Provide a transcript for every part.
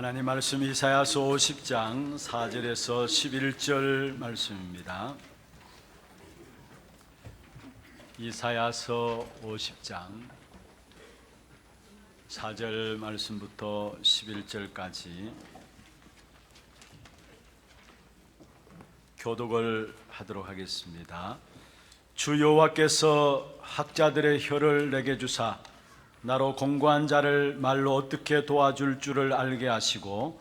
하나님 말씀 이사야서 50장 4절에서 11절 말씀입니다. 이사야서 50장 4절 말씀부터 11절까지 교독을 하도록 하겠습니다. 주 여호와께서 학자들의 혀를 내게 주사 나로 공고한 자를 말로 어떻게 도와줄 줄을 알게 하시고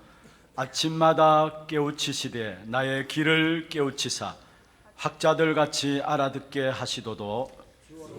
아침마다 깨우치시되 나의 귀를 깨우치사 학자들 같이 알아듣게 하시도도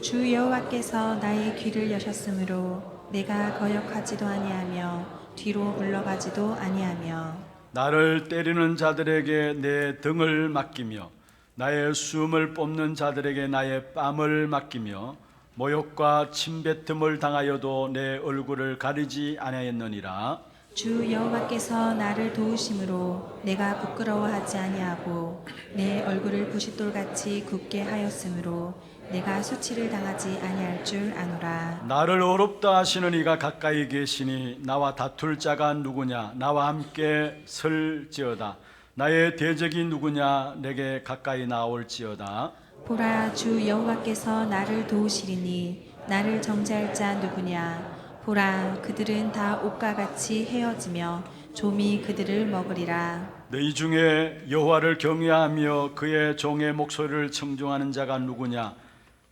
주 여호와께서 나의 귀를 여셨으므로 내가 거역하지도 아니하며 뒤로 물러가지도 아니하며 나를 때리는 자들에게 내 등을 맡기며 나의 숨을 뽑는 자들에게 나의 뺨을 맡기며 모욕과 침뱉음을 당하여도 내 얼굴을 가리지 아니하였느니라. 주 여호와께서 나를 도우심으로 내가 부끄러워하지 아니하고 내 얼굴을 부싯돌같이 굳게 하였으므로 내가 수치를 당하지 아니할 줄 아노라. 나를 어렵다 하시는 이가 가까이 계시니 나와 다툴 자가 누구냐? 나와 함께 설지어다. 나의 대적이 누구냐? 내게 가까이 나올지어다. 보라, 주 여호와께서 나를 도우시리니 나를 정죄할 자 누구냐? 보라, 그들은 다 옷과 같이 헤어지며 좀이 그들을 먹으리라. 너희 중에 여호와를 경외하며 그의 종의 목소리를 청종하는 자가 누구냐?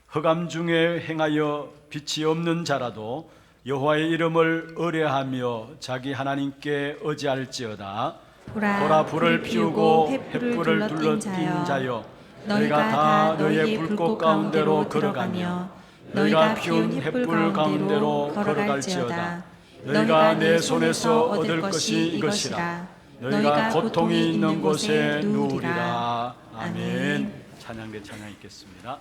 흑암 중에 행하여 빛이 없는 자라도 여호와의 이름을 의뢰하며 자기 하나님께 의지할지어다. 보라, 불을 피우고 횃불을 둘러띈 자여 너희가 다 너희의 불꽃 가운데로 걸어가며 너희가 피운 횃불 가운데로 걸어갈지어다. 너희가 내 손에서 얻을 것이 이것이라. 너희가 고통이 있는 곳에 누우리라. 아멘. 찬양대 찬양 읽겠습니다.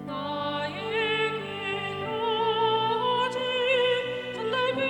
나에게 오직 전달비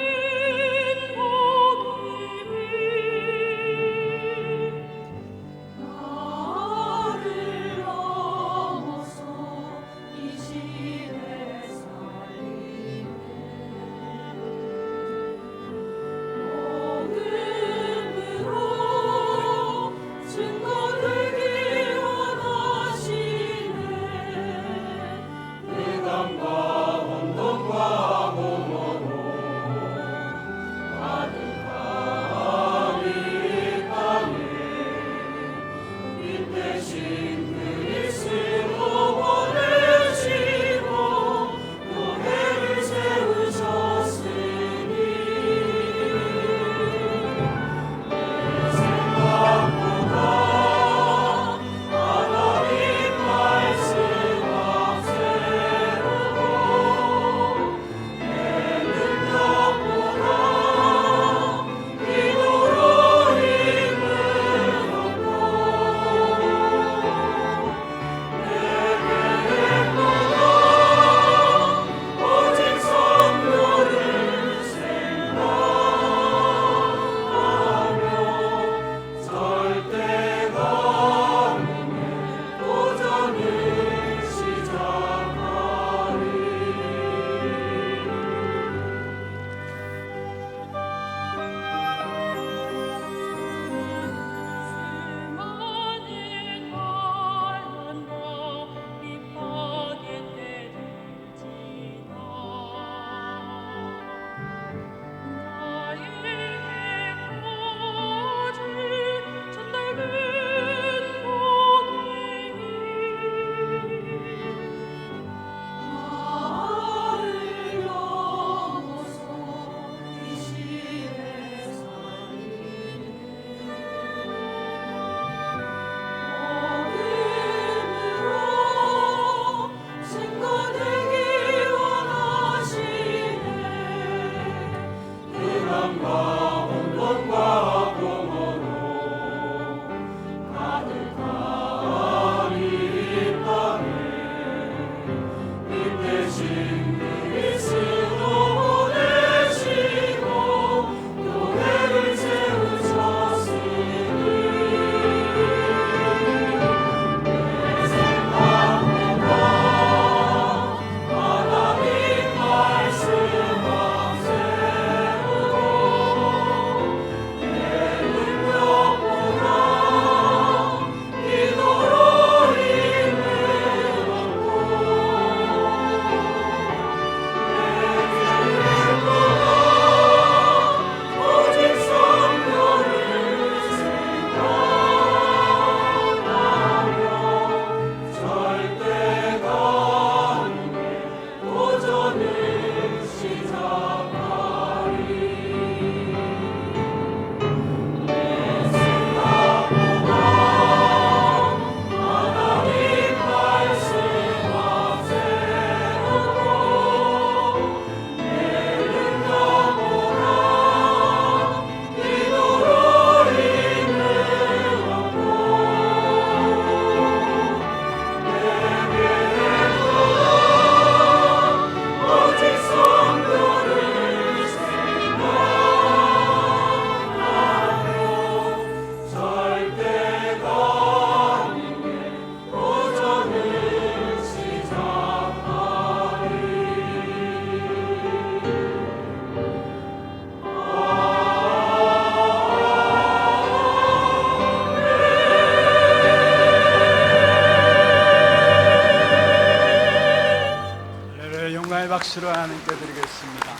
박수로 하나님께 드리겠습니다.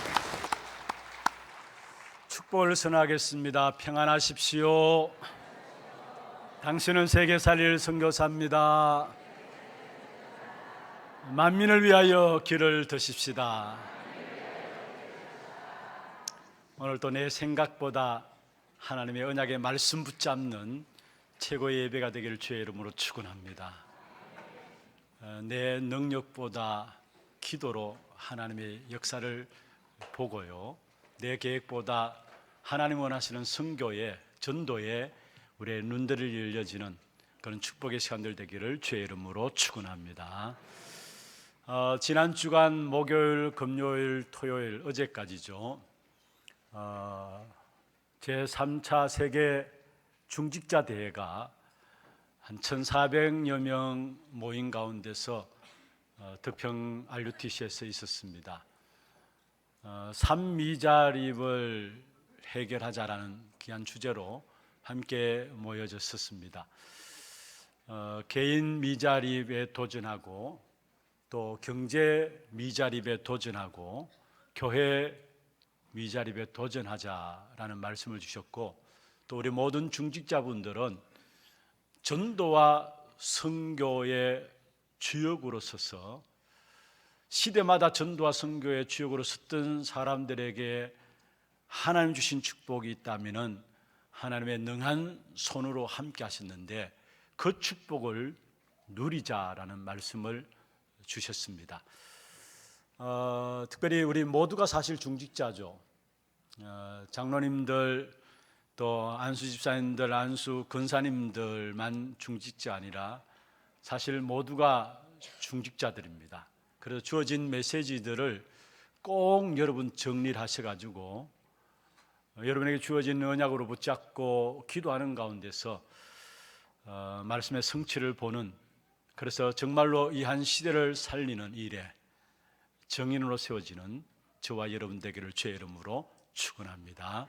축복을 선하겠습니다. 평안하십시오. 당신은 세계 살릴 선교사입니다. 만민을 위하여 길을 드십시다. 오늘도 내 생각보다 하나님의 언약의 말씀 붙잡는 최고의 예배가 되기를 주의 이름으로 축원합니다. 내 능력보다 기도로 하나님의 역사를 보고요, 내 계획보다 하나님 원하시는 선교에, 전도에 우리의 눈들이 열려지는 그런 축복의 시간들 되기를 주의 이름으로 축원합니다. 지난 주간 목요일, 금요일, 토요일, 어제까지죠. 제3차 세계 중직자 대회가 한 1,400여 명 모인 가운데서 덕평 RUTC에서 있었습니다. 산미자립을 해결하자라는 귀한 주제로 함께 모여졌었습니다. 개인 미자립에 도전하고 또 경제 미자립에 도전하고 교회 미자립에 도전하자라는 말씀을 주셨고, 또 우리 모든 중직자분들은 전도와 선교의 주역으로 서서 시대마다 전도와 선교의 주역으로 섰던 사람들에게 하나님 주신 축복이 있다면 하나님의 능한 손으로 함께 하셨는데 그 축복을 누리자라는 말씀을 주셨습니다. 특별히 우리 모두가 사실 중직자죠. 장로님들, 또 안수 집사님들, 안수 권사님들만 중직자 아니라 사실 모두가 중직자들입니다. 그래서 주어진 메시지들을 꼭 여러분 정리를 하셔가지고 여러분에게 주어진 언약으로 붙잡고 기도하는 가운데서 말씀의 성취를 보는, 그래서 정말로 이 한 시대를 살리는 일에 정인으로 세워지는 저와 여러분 되기를 주의 이름으로 축원합니다.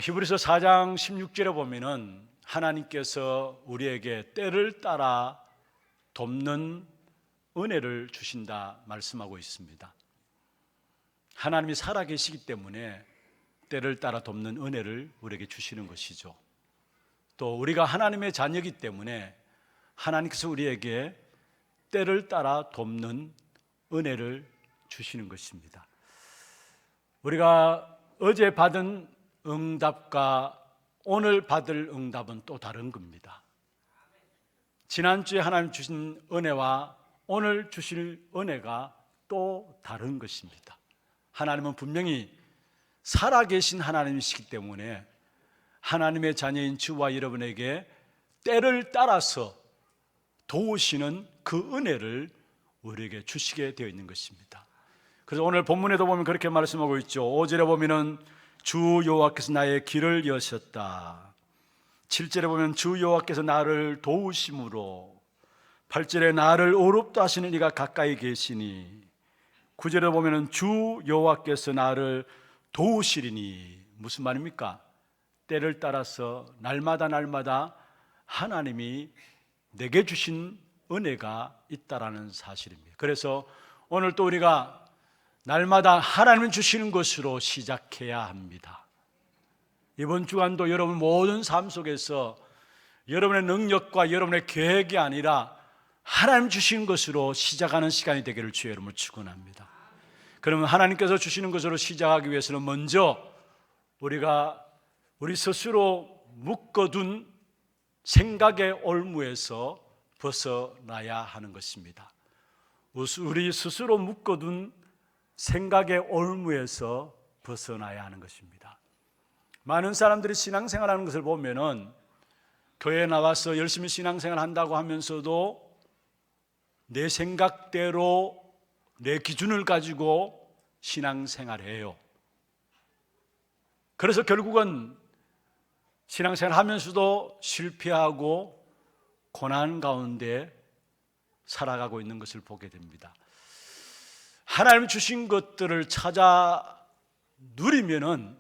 히브리서 4장 16절에 보면은 하나님께서 우리에게 때를 따라 돕는 은혜를 주신다 말씀하고 있습니다. 하나님이 살아계시기 때문에 때를 따라 돕는 은혜를 우리에게 주시는 것이죠. 또 우리가 하나님의 자녀이기 때문에 하나님께서 우리에게 때를 따라 돕는 은혜를 주시는 것입니다. 우리가 어제 받은 응답과 오늘 받을 응답은 또 다른 겁니다. 지난주에 하나님 주신 은혜와 오늘 주실 은혜가 또 다른 것입니다. 하나님은 분명히 살아계신 하나님이시기 때문에 하나님의 자녀인 저와 여러분에게 때를 따라서 도우시는 그 은혜를 우리에게 주시게 되어 있는 것입니다. 그래서 오늘 본문에도 보면 그렇게 말씀하고 있죠. 5절에 보면은 주 여호와께서 나의 길을 여셨다. 7절에 보면 주 여호와께서 나를 도우심으로, 8절에 나를 어렵다 하시는 이가 가까이 계시니, 9절에 보면은 주 여호와께서 나를 도우시리니. 무슨 말입니까? 때를 따라서 날마다 하나님이 내게 주신 은혜가 있다라는 사실입니다. 그래서 오늘 또 우리가 날마다 하나님 주시는 것으로 시작해야 합니다. 이번 주간도 여러분 모든 삶 속에서 여러분의 능력과 여러분의 계획이 아니라 하나님 주신 것으로 시작하는 시간이 되기를 주의 이름으로 축원합니다. 그러면 하나님께서 주시는 것으로 시작하기 위해서는 먼저 우리가 우리 스스로 묶어둔 생각의 올무에서 벗어나야 하는 것입니다. 우리 스스로 묶어둔 생각의 올무에서 벗어나야 하는 것입니다. 많은 사람들이 신앙생활하는 것을 보면은 교회에 나와서 열심히 신앙생활 한다고 하면서도 내 생각대로 내 기준을 가지고 신앙생활해요. 그래서 결국은 신앙생활 하면서도 실패하고 고난 가운데 살아가고 있는 것을 보게 됩니다. 하나님 주신 것들을 찾아 누리면은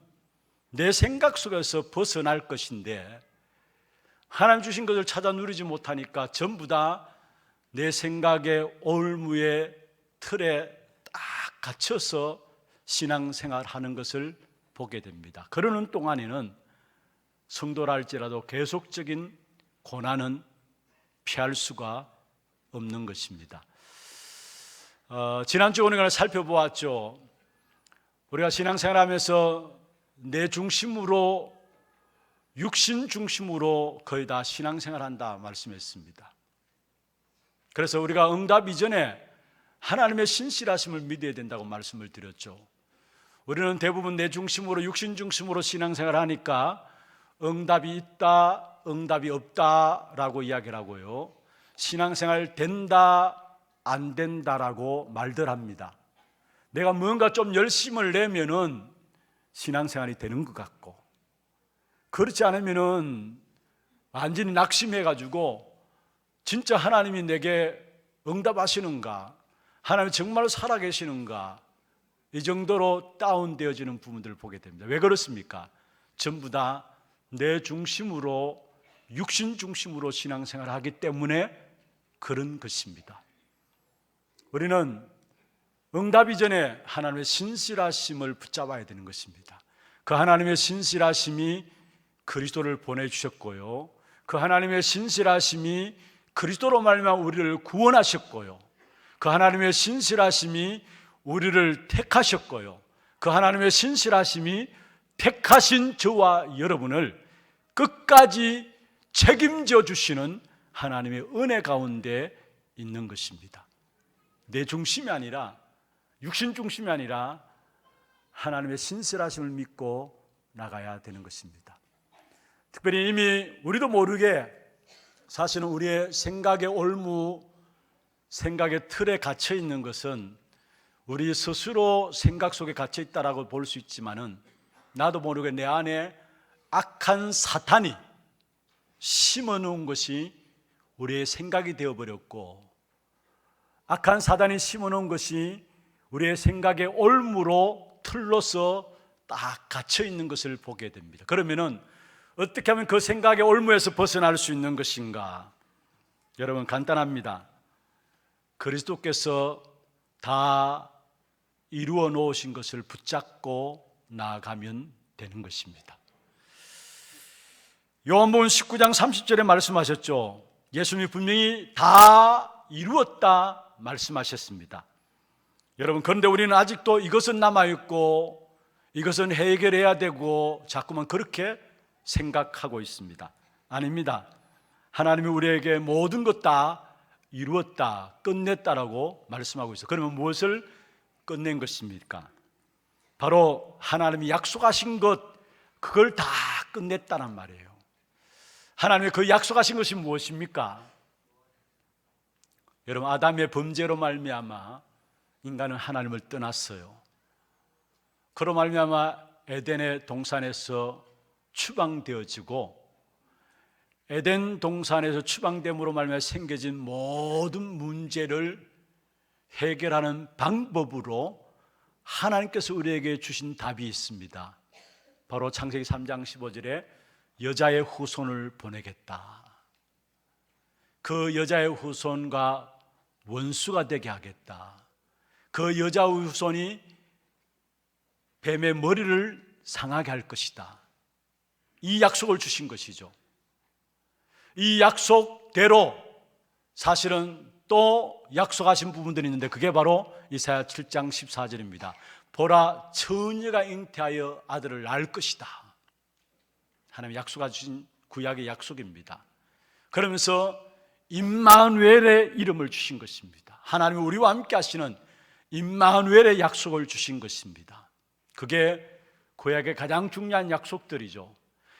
내 생각 속에서 벗어날 것인데, 하나님 주신 것을 찾아 누리지 못하니까 전부 다 내 생각의 올무의 틀에 갖춰서 신앙생활하는 것을 보게 됩니다. 그러는 동안에는 성도라 할지라도 계속적인 고난은 피할 수가 없는 것입니다. 지난주 오늘 살펴보았죠. 우리가 신앙생활하면서 내 중심으로, 육신 중심으로 거의 다 신앙생활한다 말씀했습니다. 그래서 우리가 응답 이전에 하나님의 신실하심을 믿어야 된다고 말씀을 드렸죠. 우리는 대부분 내 중심으로, 육신 중심으로 신앙생활하니까 응답이 있다, 응답이 없다라고 이야기를 하고요, 신앙생활 된다, 안 된다라고 말들 합니다. 내가 뭔가 좀 열심을 내면은 신앙생활이 되는 것 같고, 그렇지 않으면은 완전히 낙심해가지고 진짜 하나님이 내게 응답하시는가, 하나님이 정말 살아계시는가, 이 정도로 다운되어지는 부분들을 보게 됩니다. 왜 그렇습니까? 전부 다 내 중심으로, 육신 중심으로 신앙생활을 하기 때문에 그런 것입니다. 우리는 응답 이전에 하나님의 신실하심을 붙잡아야 되는 것입니다. 그 하나님의 신실하심이 그리스도를 보내주셨고요, 그 하나님의 신실하심이 그리스도로 말미암아 우리를 구원하셨고요, 그 하나님의 신실하심이 우리를 택하셨고요, 그 하나님의 신실하심이 택하신 저와 여러분을 끝까지 책임져 주시는 하나님의 은혜 가운데 있는 것입니다. 내 중심이 아니라, 육신 중심이 아니라 하나님의 신실하심을 믿고 나가야 되는 것입니다. 특별히 이미 우리도 모르게 사실은 우리의 생각의 올무, 생각의 틀에 갇혀 있는 것은 우리 스스로 생각 속에 갇혀 있다라고 볼 수 있지만은, 나도 모르게 내 안에 악한 사탄이 심어놓은 것이 우리의 생각이 되어버렸고, 악한 사탄이 심어놓은 것이 우리의 생각의 올무로 틀로서 딱 갇혀 있는 것을 보게 됩니다. 그러면은 어떻게 하면 그 생각의 올무에서 벗어날 수 있는 것인가? 여러분, 간단합니다. 그리스도께서 다 이루어 놓으신 것을 붙잡고 나아가면 되는 것입니다. 요한복음 19장 30절에 말씀하셨죠. 예수님이 분명히 다 이루었다 말씀하셨습니다. 여러분, 그런데 우리는 아직도 이것은 남아있고 이것은 해결해야 되고 자꾸만 그렇게 생각하고 있습니다. 아닙니다. 하나님이 우리에게 모든 것 다 이루었다, 끝냈다라고 말씀하고 있어요. 그러면 무엇을 끝낸 것입니까? 바로 하나님이 약속하신 것, 그걸 다 끝냈다는 말이에요. 하나님이 그 약속하신 것이 무엇입니까? 여러분, 아담의 범죄로 말미암아 인간은 하나님을 떠났어요. 그로 말미암아 에덴의 동산에서 추방되어지고, 에덴 동산에서 추방됨으로 말미암아 생겨진 모든 문제를 해결하는 방법으로 하나님께서 우리에게 주신 답이 있습니다. 바로 창세기 3장 15절에 여자의 후손을 보내겠다. 그 여자의 후손과 원수가 되게 하겠다. 그 여자의 후손이 뱀의 머리를 상하게 할 것이다. 이 약속을 주신 것이죠. 이 약속대로 사실은 또 약속하신 부분들이 있는데, 그게 바로 이사야 7장 14절입니다. 보라, 처녀가 잉태하여 아들을 낳을 것이다. 하나님 약속하신 구약의 약속입니다. 그러면서 임마누엘의 이름을 주신 것입니다. 하나님이 우리와 함께 하시는 임마누엘의 약속을 주신 것입니다. 그게 구약의 가장 중요한 약속들이죠.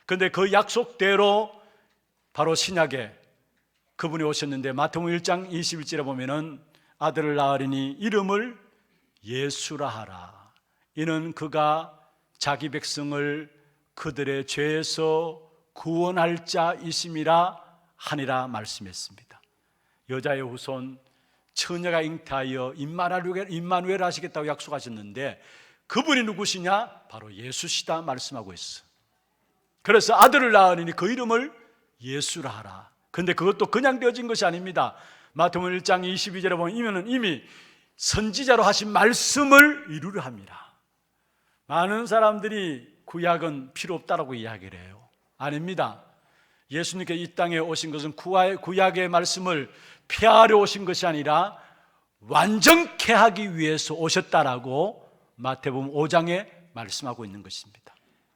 그런데 그 약속대로 바로 신약에 그분이 오셨는데, 마태복음 1장 21절에 보면은 아들을 낳으리니 이름을 예수라 하라. 이는 그가 자기 백성을 그들의 죄에서 구원할 자이심이라 하니라 말씀했습니다. 여자의 후손, 처녀가 잉태하여 임마누엘 하시겠다고 약속하셨는데, 그분이 누구시냐? 바로 예수시다 말씀하고 있어. 그래서 아들을 낳으니 그 이름을 예수라 하라. 그런데 그것도 그냥 되어진 것이 아닙니다. 마태복음 1장 22절에 보면 이미 선지자로 하신 말씀을 이루려 합니다. 많은 사람들이 구약은 필요 없다라고 이야기를 해요. 아닙니다. 예수님께서 이 땅에 오신 것은 구약의 말씀을 폐하려 오신 것이 아니라 완전케 하기 위해서 오셨다라고 마태복음 5장에 말씀하고 있는 것입니다.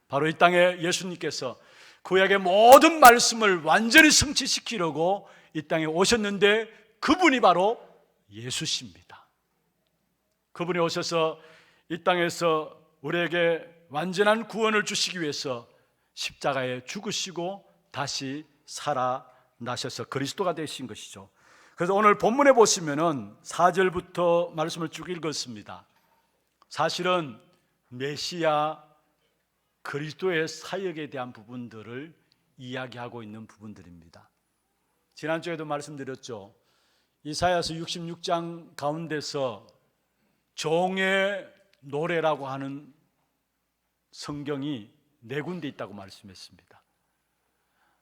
바로 이 땅에 예수님께서 구약의 모든 말씀을 완전히 성취시키려고 이 땅에 오셨는데 그분이 바로 예수십니다. 그분이 오셔서 이 땅에서 우리에게 완전한 구원을 주시기 위해서 십자가에 죽으시고 다시 살아나셔서 그리스도가 되신 것이죠. 그래서 오늘 본문에 보시면은 4절부터 말씀을 쭉 읽었습니다. 사실은 메시아 그리스도의 사역에 대한 부분들을 이야기하고 있는 부분들입니다. 지난주에도 말씀드렸죠. 이사야서 66장 가운데서 종의 노래라고 하는 성경이 4군데 있다고 말씀했습니다.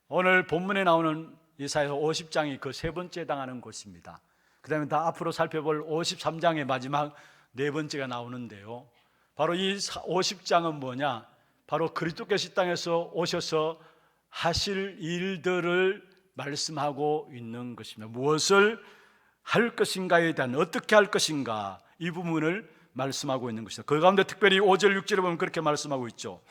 오늘 본문에 나오는 이사야서 50장이 그 3번째 해당하는 곳입니다. 그 다음에 다 앞으로 살펴볼 53장의 마지막 4번째가 나오는데요, 바로 이 50장은 뭐냐? 바로 그리스도께서 이 땅에서 오셔서 하실 일들을 말씀하고 있는 것입니다. 무엇을 할 것인가에 대한, 어떻게 할 것인가, 이 부분을 말씀하고 있는 것이다. 그 가운데 특별히 5절 6절에 보면 그렇게 말씀하고 있죠.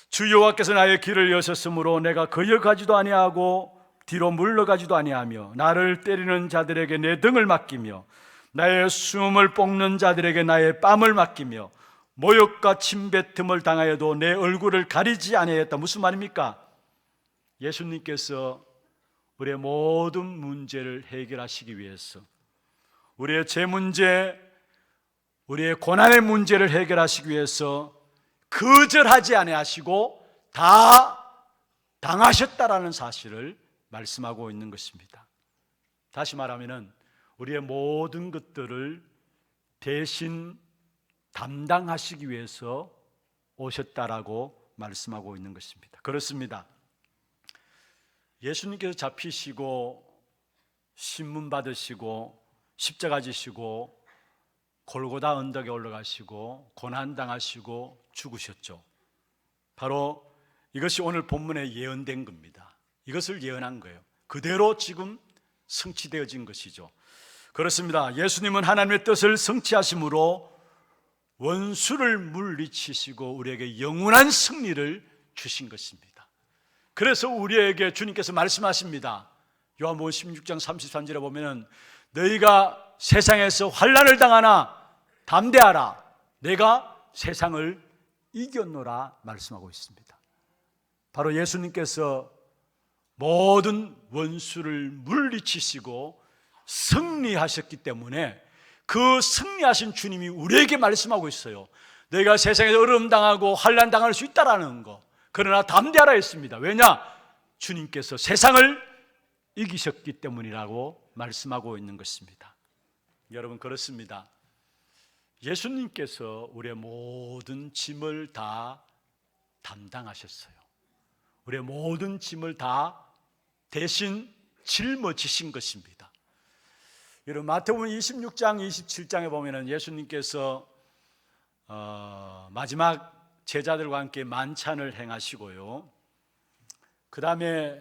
주 여호와께서 나의 길을 여셨으므로 내가 거역하지도 아니하고 뒤로 물러가지도 아니하며 나를 때리는 자들에게 내 등을 맡기며 나의 숨을 볶는 자들에게 나의 뺨을 맡기며 모욕과 침뱉음을 당하여도 내 얼굴을 가리지 아니하였다. 무슨 말입니까? 예수님께서 우리의 모든 문제를 해결하시기 위해서, 우리의 죄 문제, 우리의 고난의 문제를 해결하시기 위해서 거절하지 아니하시고 다 당하셨다라는 사실을 말씀하고 있는 것입니다. 다시 말하면은 우리의 모든 것들을 대신 담당하시기 위해서 오셨다라고 말씀하고 있는 것입니다. 그렇습니다. 예수님께서 잡히시고 신문 받으시고 십자가 지시고 골고다 언덕에 올라가시고 고난당하시고 죽으셨죠. 바로 이것이 오늘 본문에 예언된 겁니다. 이것을 예언한 거예요. 그대로 지금 성취되어진 것이죠. 그렇습니다. 예수님은 하나님의 뜻을 성취하심으로 원수를 물리치시고 우리에게 영원한 승리를 주신 것입니다. 그래서 우리에게 주님께서 말씀하십니다. 요한복음 16장 33절에 보면은 너희가 세상에서 환난을 당하나 담대하라, 내가 세상을 이겼노라 말씀하고 있습니다. 바로 예수님께서 모든 원수를 물리치시고 승리하셨기 때문에 그 승리하신 주님이 우리에게 말씀하고 있어요. 너희가 세상에서 어려움 당하고 환난 당할 수 있다라는 거, 그러나 담대하라 했습니다. 왜냐? 주님께서 세상을 이기셨기 때문이라고 말씀하고 있는 것입니다. 여러분, 그렇습니다. 예수님께서 우리의 모든 짐을 다 담당하셨어요. 우리의 모든 짐을 다 대신 짊어지신 것입니다. 여러분, 마태복음 26장 27장에 보면은 예수님께서 마지막 제자들과 함께 만찬을 행하시고요, 그 다음에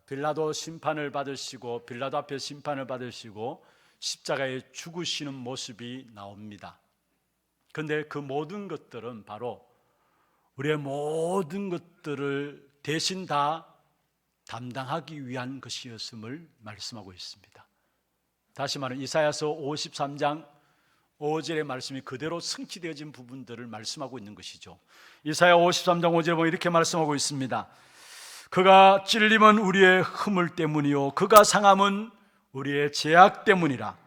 빌라도 심판을 받으시고, 빌라도 앞에 심판을 받으시고 십자가에 죽으시는 모습이 나옵니다. 그런데 그 모든 것들은 바로 우리의 모든 것들을 대신 다 담당하기 위한 것이었음을 말씀하고 있습니다. 다시 말하면 이사야서 53장 5절의 말씀이 그대로 성취되어진 부분들을 말씀하고 있는 것이죠. 이사야 53장 5절에 보면 이렇게 말씀하고 있습니다. 그가 찔림은 우리의 허물 때문이요 그가 상함은 우리의 죄악 때문이라.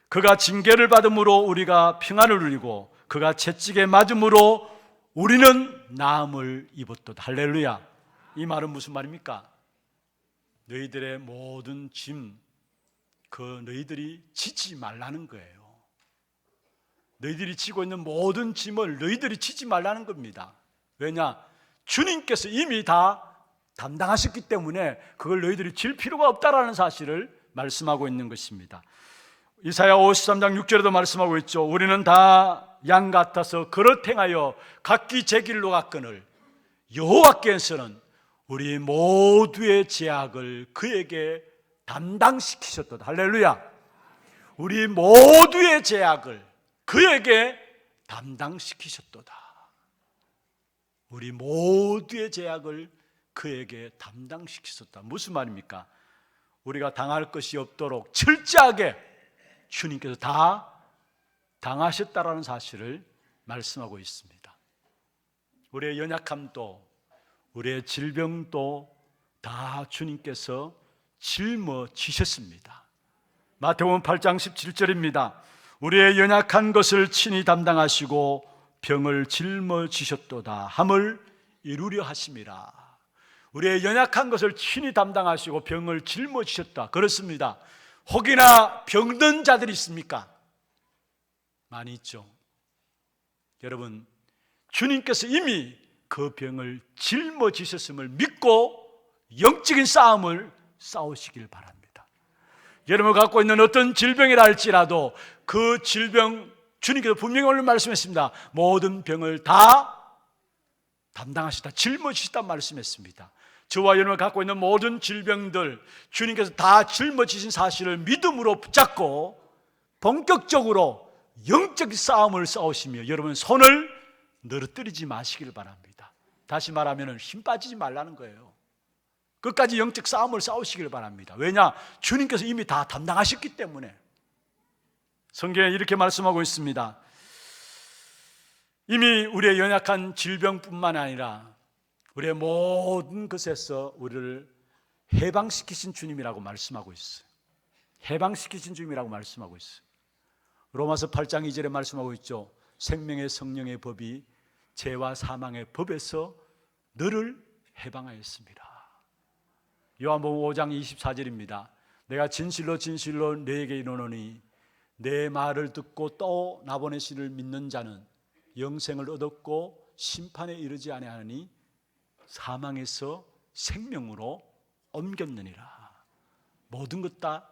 그가 징계를 받음으로 우리가 평안을 누리고 그가 채찍에 맞음으로 우리는 나음을 입었도다. 할렐루야. 이 말은 무슨 말입니까? 너희들의 모든 짐, 그 너희들이 지지 말라는 거예요. 너희들이 지고 있는 모든 짐을 너희들이 지지 말라는 겁니다. 왜냐? 주님께서 이미 다 담당하셨기 때문에 그걸 너희들이 질 필요가 없다라는 사실을 말씀하고 있는 것입니다. 이사야 53장 6절에도 말씀하고 있죠. 우리는 다 양 같아서 그릇 행하여 각기 제 길로 갔거늘 여호와께서는 우리 모두의 죄악을 그에게 담당시키셨도다. 할렐루야. 우리 모두의 죄악을 그에게 담당시키셨도다. 우리 모두의 죄악을 그에게 담당시키셨다. 무슨 말입니까? 우리가 당할 것이 없도록 철저하게 주님께서 다 당하셨다라는 사실을 말씀하고 있습니다. 우리의 연약함도 우리의 질병도 다 주님께서 짊어지셨습니다. 마태복음 8장 17절입니다. 우리의 연약한 것을 친히 담당하시고 병을 짊어지셨도다 함을 이루려 하심이라. 우리의 연약한 것을 친히 담당하시고 병을 짊어지셨다. 그렇습니다. 혹이나 병든 자들이 있습니까? 많이 있죠. 여러분, 주님께서 이미 그 병을 짊어지셨음을 믿고 영적인 싸움을 싸우시길 바랍니다. 여러분 갖고 있는 어떤 질병이라 할지라도 그 질병 주님께서 분명히 오늘 말씀했습니다. 모든 병을 다 담당하시다, 짊어지시다 말씀했습니다. 저와 여러분이 갖고 있는 모든 질병들 주님께서 다 짊어지신 사실을 믿음으로 붙잡고 본격적으로 영적 싸움을 싸우시며 여러분 손을 늘어뜨리지 마시길 바랍니다. 다시 말하면 힘 빠지지 말라는 거예요. 끝까지 영적 싸움을 싸우시길 바랍니다. 왜냐? 주님께서 이미 다 담당하셨기 때문에. 성경에 이렇게 말씀하고 있습니다. 이미 우리의 연약한 질병뿐만 아니라 우리의 모든 것에서 우리를 해방시키신 주님이라고 말씀하고 있어요. 해방시키신 주님이라고 말씀하고 있어요. 로마서 8장 2절에 말씀하고 있죠. 생명의 성령의 법이 죄와 사망의 법에서 너를 해방하였습니다. 요한복음 5장 24절입니다. 내가 진실로 진실로 너에게 이르노니 내 말을 듣고 또 나보내시를 믿는 자는 영생을 얻었고 심판에 이르지 아니하니 사망에서 생명으로 옮겼느니라. 모든 것 다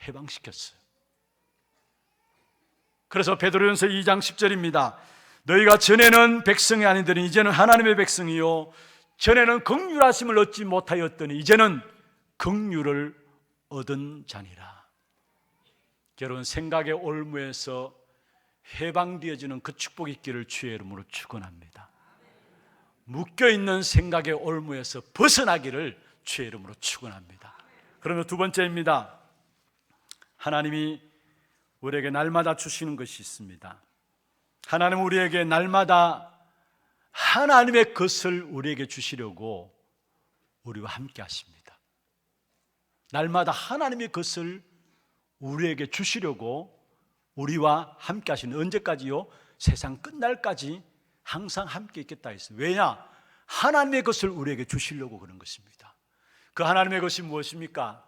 해방시켰어요. 그래서 베드로전서 2장 10절입니다. 너희가 전에는 백성이 아니더니 이제는 하나님의 백성이요 전에는 긍휼하심을 얻지 못하였더니 이제는 긍휼을 얻은 자니라. 여러분, 생각의 올무에서 해방되어지는 그 축복이 있기를 주의 이름으로 축원합니다. 묶여있는 생각의 올무에서 벗어나기를 주의 이름으로 축원합니다. 그러면 두 번째입니다. 하나님이 우리에게 날마다 주시는 것이 있습니다. 하나님은 우리에게 날마다 하나님의 것을 우리에게 주시려고 우리와 함께 하십니다. 날마다 하나님의 것을 우리에게 주시려고 우리와 함께 하시는, 언제까지요? 세상 끝날까지 항상 함께 있겠다 했어요. 왜냐? 하나님의 것을 우리에게 주시려고 그런 것입니다. 그 하나님의 것이 무엇입니까?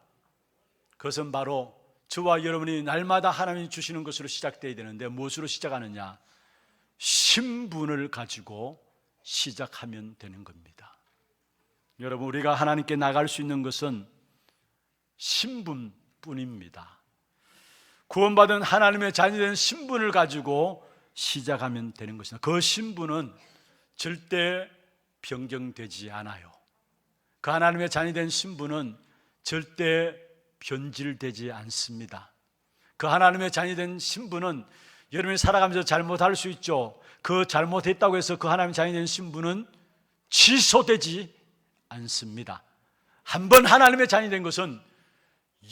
그것은 바로 저와 여러분이 날마다 하나님이 주시는 것으로 시작되어야 되는데 무엇으로 시작하느냐? 신분을 가지고 시작하면 되는 겁니다. 여러분, 우리가 하나님께 나갈 수 있는 것은 신분뿐입니다. 구원받은 하나님의 자녀된 신분을 가지고 시작하면 되는 것입니다. 그 신분은 절대 변경되지 않아요. 그 하나님의 자녀된 신분은 절대 변질되지 않습니다. 그 하나님의 자녀된 신분은 여러분이 살아가면서 잘못할 수 있죠. 그 잘못했다고 해서 그 하나님의 자녀된 신분은 취소되지 않습니다. 한번 하나님의 자녀된 것은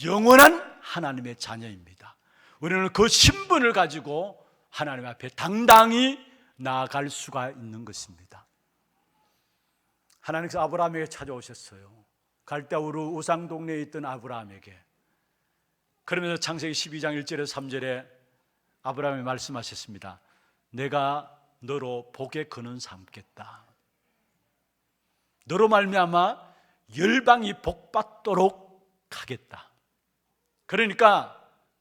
영원한 하나님의 자녀입니다. 우리는 그 신분을 가지고 하나님 앞에 당당히 나아갈 수가 있는 것입니다. 하나님께서 아브라함에게 찾아오셨어요. 갈대우르 우상 동네에 있던 아브라함에게. 그러면서 창세기 12장 1절에서 3절에 아브라함이 말씀하셨습니다. 내가 너로 복의 근원 삼겠다. 너로 말미암아 열방이 복받도록 하겠다. 그러니까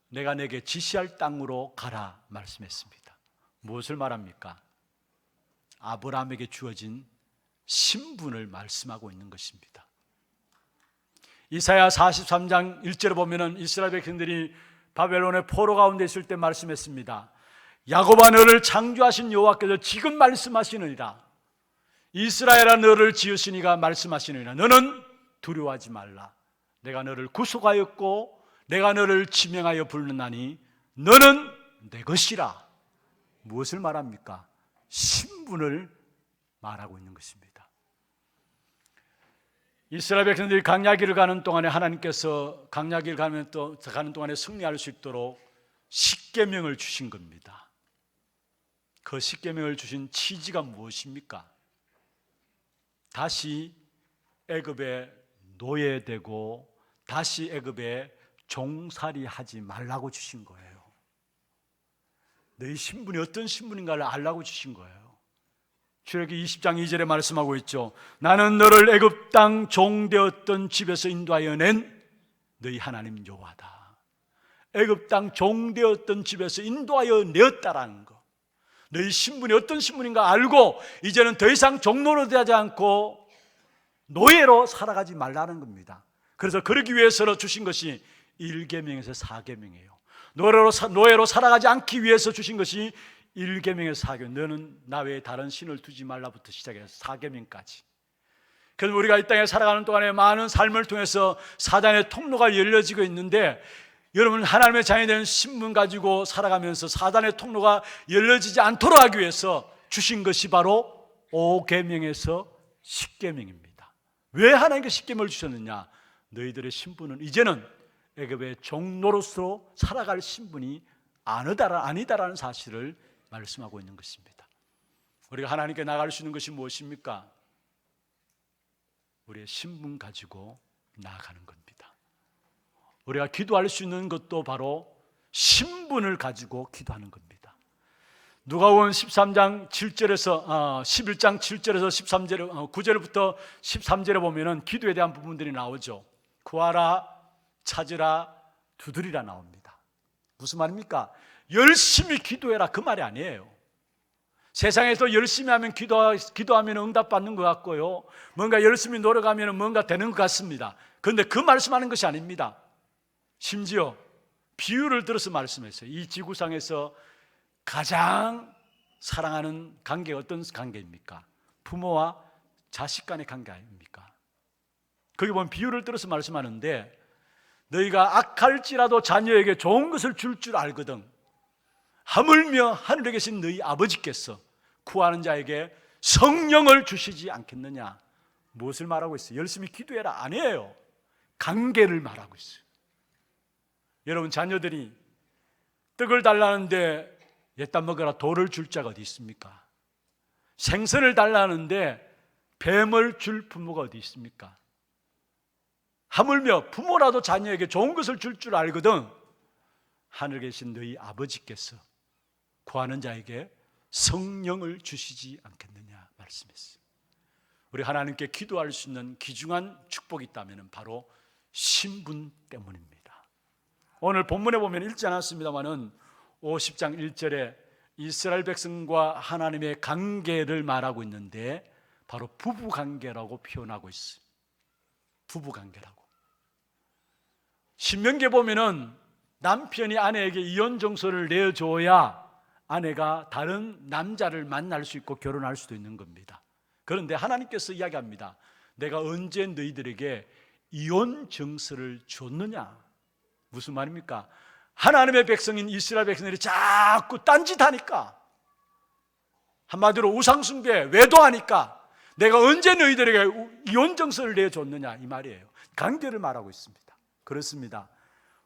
내가 내게 지시할 땅으로 가라 말씀했습니다. 무엇을 말합니까? 아브라함에게 주어진 신분을 말씀하고 있는 것입니다. 이사야 43장 1절에 보면은 이스라엘 백성들이 바벨론의 포로 가운데 있을 때 말씀했습니다. 야곱아, 너를 창조하신 여호와께서 지금 말씀하시느니라. 이스라엘아, 너를 지으시니가 말씀하시느니라. 너는 두려워하지 말라. 내가 너를 구속하였고 내가 너를 지명하여 부르나니 너는 내 것이라. 무엇을 말합니까? 신분을 말하고 있는 것입니다. 이스라엘 백성들이 광야길을 가는 동안에 하나님께서 광야길을 가는 동안에 승리할 수 있도록 십계명을 주신 겁니다. 그 십계명을 주신 취지가 무엇입니까? 다시 애굽에 노예되고 다시 애굽에 종살이 하지 말라고 주신 거예요. 너희 신분이 어떤 신분인가를 알라고 주신 거예요. 출애굽기 20장 2절에 말씀하고 있죠. 나는 너를 애굽 땅 종되었던 집에서 인도하여 낸 너희 하나님 여호와다. 애굽 땅 종되었던 집에서 인도하여 내었다라는 거. 너희 신분이 어떤 신분인가 알고 이제는 더 이상 종노로 되지 않고 노예로 살아가지 말라는 겁니다. 그래서 그러기 위해서 주신 것이 1계명에서 4계명이에요. 노예로 살아가지 않기 위해서 주신 것이 1계명에서 4계명. 너는 나 외에 다른 신을 두지 말라부터 시작해서 4계명까지. 그래서 우리가 이 땅에 살아가는 동안에 많은 삶을 통해서 사단의 통로가 열려지고 있는데, 여러분 하나님의 자녀이 되는 신분 가지고 살아가면서 사단의 통로가 열려지지 않도록 하기 위해서 주신 것이 바로 5계명에서 10계명입니다. 왜 하나님께 10계명을 주셨느냐? 너희들의 신분은 이제는 애굽의 종노로서 살아갈 신분이 아니다라는 사실을 말씀하고 있는 것입니다. 우리가 하나님께 나갈 수 있는 것이 무엇입니까? 우리의 신분 가지고 나아가는 겁니다. 우리가 기도할 수 있는 것도 바로 신분을 가지고 기도하는 겁니다. 누가복음 13장 7절에서 11장 7절에서 13절 9절부터 13절에 보면은 기도에 대한 부분들이 나오죠. 구하라, 찾으라, 두드리라 나옵니다. 무슨 말입니까? 열심히 기도해라 그 말이 아니에요. 세상에서 열심히 하면 기도하면 응답받는 것 같고요, 뭔가 열심히 노력하면 뭔가 되는 것 같습니다. 그런데 그 말씀하는 것이 아닙니다. 심지어 비유를 들어서 말씀했어요. 이 지구상에서 가장 사랑하는 관계가 어떤 관계입니까? 부모와 자식 간의 관계 아닙니까? 거기 보면 비유를 들어서 말씀하는데, 너희가 악할지라도 자녀에게 좋은 것을 줄 줄 알거든 하물며 하늘에 계신 너희 아버지께서 구하는 자에게 성령을 주시지 않겠느냐. 무엇을 말하고 있어요? 열심히 기도해라 아니에요. 관계를 말하고 있어요. 여러분, 자녀들이 떡을 달라는데 옛다 먹어라 돌을 줄 자가 어디 있습니까? 생선을 달라는데 뱀을 줄 부모가 어디 있습니까? 하물며 부모라도 자녀에게 좋은 것을 줄 줄 알거든 하늘에 계신 너희 아버지께서 구하는 자에게 성령을 주시지 않겠느냐 말씀했어요. 우리 하나님께 기도할 수 있는 귀중한 축복이 있다면 바로 신분 때문입니다. 오늘 본문에 보면 읽지 않았습니다마는 50장 1절에 이스라엘 백성과 하나님의 관계를 말하고 있는데 바로 부부관계라고 표현하고 있어요. 부부관계라고. 신명기에 보면은 남편이 아내에게 이혼 정서를 내줘야 아내가 다른 남자를 만날 수 있고 결혼할 수도 있는 겁니다. 그런데 하나님께서 이야기합니다. 내가 언제 너희들에게 이혼 정서를 줬느냐? 무슨 말입니까? 하나님의 백성인 이스라엘 백성들이 자꾸 딴짓하니까, 한마디로 우상숭배, 외도하니까 내가 언제 너희들에게 이혼 정서를 내줬느냐 이 말이에요. 관계를 말하고 있습니다. 그렇습니다.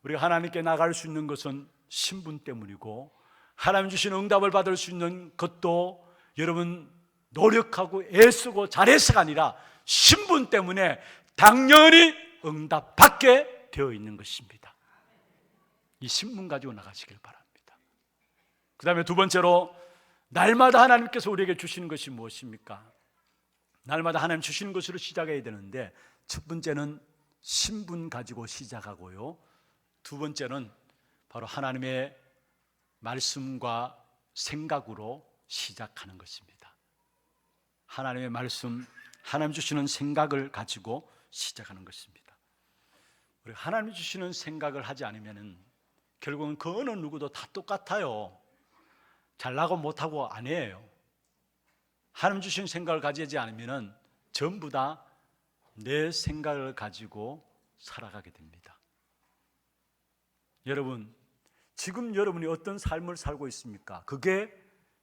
우리가 하나님께 나갈 수 있는 것은 신분 때문이고, 하나님 주신 응답을 받을 수 있는 것도 여러분 노력하고 애쓰고 잘해서가 아니라 신분 때문에 당연히 응답받게 되어 있는 것입니다. 이 신분 가지고 나가시길 바랍니다. 그 다음에 두 번째로, 날마다 하나님께서 우리에게 주시는 것이 무엇입니까? 날마다 하나님 주시는 것으로 시작해야 되는데, 첫 번째는 신분 가지고 시작하고요, 두 번째는 바로 하나님의 말씀과 생각으로 시작하는 것입니다. 하나님의 말씀, 하나님 주시는 생각을 가지고 시작하는 것입니다. 우리 하나님 주시는 생각을 하지 않으면 결국은 그 어느 누구도 다 똑같아요. 잘나고 못하고 아니에요. 하나님 주신 생각을 가지지 않으면 전부 다 내 생각을 가지고 살아가게 됩니다. 여러분, 지금 여러분이 어떤 삶을 살고 있습니까? 그게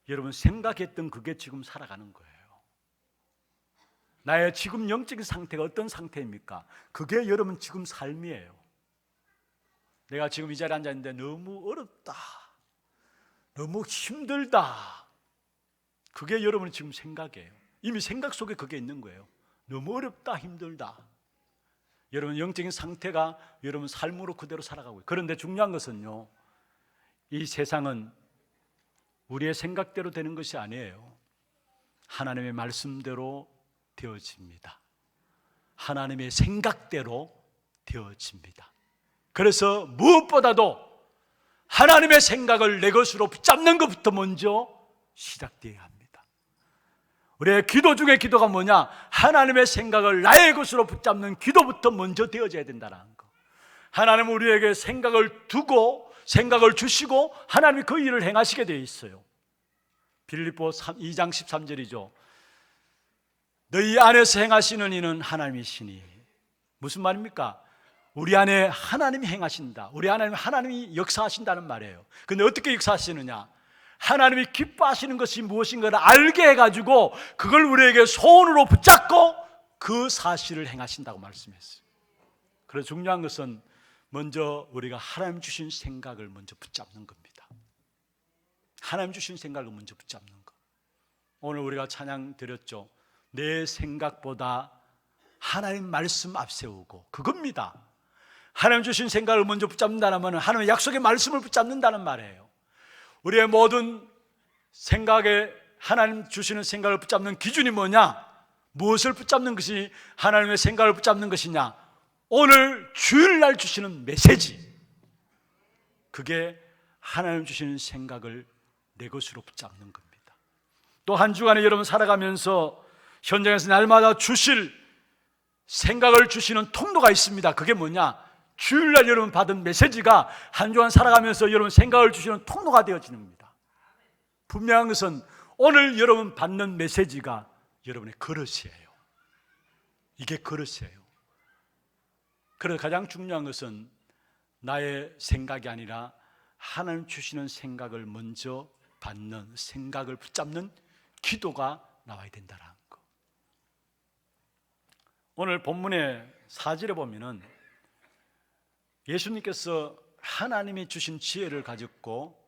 여러분 생각했던 그게 지금 살아가는 거예요. 나의 지금 영적인 상태가 어떤 상태입니까? 그게 여러분 지금 삶이에요. 내가 지금 이 자리에 앉아있는데 너무 어렵다, 너무 힘들다, 그게 여러분의 지금 생각이에요. 이미 생각 속에 그게 있는 거예요. 너무 어렵다, 힘들다. 여러분 영적인 상태가 여러분 삶으로 그대로 살아가고 있어요. 그런데 중요한 것은요, 이 세상은 우리의 생각대로 되는 것이 아니에요. 하나님의 말씀대로 되어집니다. 하나님의 생각대로 되어집니다. 그래서 무엇보다도 하나님의 생각을 내 것으로 붙잡는 것부터 먼저 시작되어야 합니다. 우리의 기도 중에 기도가 뭐냐? 하나님의 생각을 나의 것으로 붙잡는 기도부터 먼저 되어져야 된다는 거. 하나님은 우리에게 생각을 두고 생각을 주시고 하나님이 그 일을 행하시게 되어 있어요. 빌립보 2장 13절이죠. 너희 안에서 행하시는 이는 하나님이시니. 무슨 말입니까? 우리 안에 하나님이 행하신다. 우리 안에 하나님이 역사하신다는 말이에요. 근데 어떻게 역사하시느냐? 하나님이 기뻐하시는 것이 무엇인가를 알게 해가지고 그걸 우리에게 소원으로 붙잡고 그 사실을 행하신다고 말씀했어요. 그래서 중요한 것은 먼저 우리가 하나님 주신 생각을 먼저 붙잡는 겁니다. 하나님 주신 생각을 먼저 붙잡는 것. 오늘 우리가 찬양 드렸죠. 내 생각보다 하나님 말씀 앞세우고, 그겁니다. 하나님 주신 생각을 먼저 붙잡는다면 하나님의 약속의 말씀을 붙잡는다는 말이에요. 우리의 모든 생각에 하나님 주시는 생각을 붙잡는 기준이 뭐냐? 무엇을 붙잡는 것이 하나님의 생각을 붙잡는 것이냐? 오늘 주일날 주시는 메시지, 그게 하나님 주시는 생각을 내 것으로 붙잡는 겁니다. 또 한 주간에 여러분 살아가면서 현장에서 날마다 주실 생각을 주시는 통로가 있습니다. 그게 뭐냐? 주일날 여러분 받은 메시지가 한 주간 살아가면서 여러분 생각을 주시는 통로가 되어지는 겁니다. 분명한 것은 오늘 여러분 받는 메시지가 여러분의 그릇이에요. 이게 그릇이에요. 그래서 가장 중요한 것은 나의 생각이 아니라 하나님 주시는 생각을 먼저 받는, 생각을 붙잡는 기도가 나와야 된다는 거. 오늘 본문의 4절에 보면은 예수님께서 하나님이 주신 지혜를 가졌고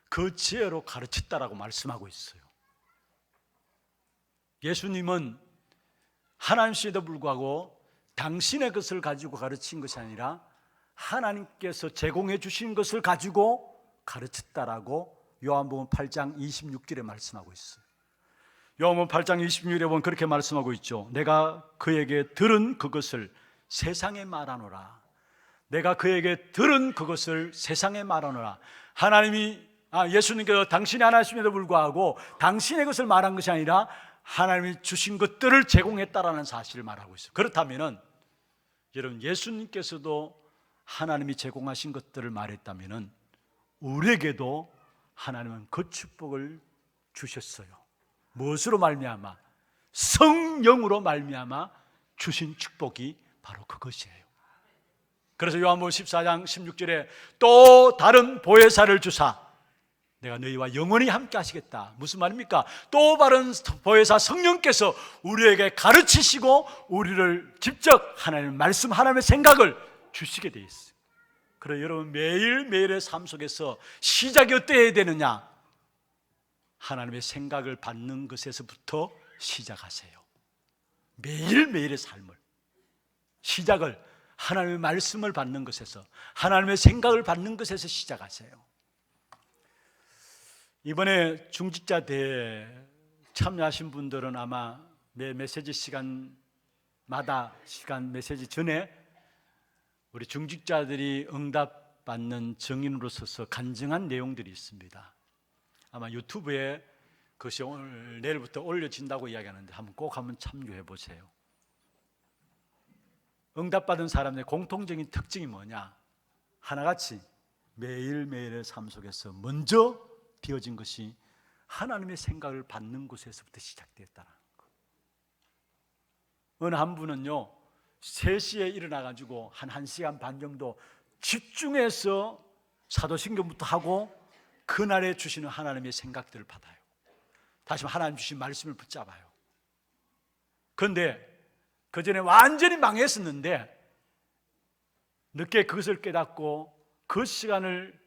그 지혜로 가르쳤다라고 말씀하고 있어요. 예수님은 하나님이시에도 불구하고 당신의 것을 가지고 가르친 것이 아니라 하나님께서 제공해 주신 것을 가지고 가르쳤다라고 요한복음 8장 26절에 말씀하고 있어요. 요한복음 8장 26절에 보면 그렇게 말씀하고 있죠. 내가 그에게 들은 그것을 세상에 말하노라. 내가 그에게 들은 그것을 세상에 말하노라. 예수님께서 당신이 하나님임에도 불구하고 당신의 것을 말한 것이 아니라 하나님이 주신 것들을 제공했다라는 사실을 말하고 있어요. 그렇다면은 여러분, 예수님께서도 하나님이 제공하신 것들을 말했다면은 우리에게도 하나님은 그 축복을 주셨어요. 무엇으로 말미암아? 성령으로 말미암아 주신 축복이 바로 그것이에요. 그래서 요한복음 14장 16절에 또 다른 보혜사를 주사 내가 너희와 영원히 함께 하시겠다. 무슨 말입니까? 또 다른 보혜사 성령께서 우리에게 가르치시고 우리를 직접 하나님의 말씀, 하나님의 생각을 주시게 돼 있어요. 그래서 여러분 매일매일의 삶 속에서 시작이 어때야 되느냐? 하나님의 생각을 받는 것에서부터 시작하세요. 매일매일의 삶을 시작을 하나님의 말씀을 받는 것에서, 하나님의 생각을 받는 것에서 시작하세요. 이번에 중직자 대회에 참여하신 분들은 아마 매 메시지 시간마다 메시지 전에 우리 중직자들이 응답받는 증인으로 서서 간증한 내용들이 있습니다. 아마 유튜브에 그것이 오늘 내일부터 올려진다고 이야기하는데 꼭 한번 참조해 보세요. 응답받은 사람의 공통적인 특징이 뭐냐? 하나같이 매일매일의 삶 속에서 먼저 되어진 것이 하나님의 생각을 받는 곳에서부터 시작되었다는 거. 어느 한 분은요 3시에 일어나가지고 한 1시간 반 정도 집중해서 사도신경부터 하고 그날에 주시는 하나님의 생각들을 받아요. 다시 하나님 주신 말씀을 붙잡아요. 그런데 그 전에 완전히 망했었는데 늦게 그것을 깨닫고 그 시간을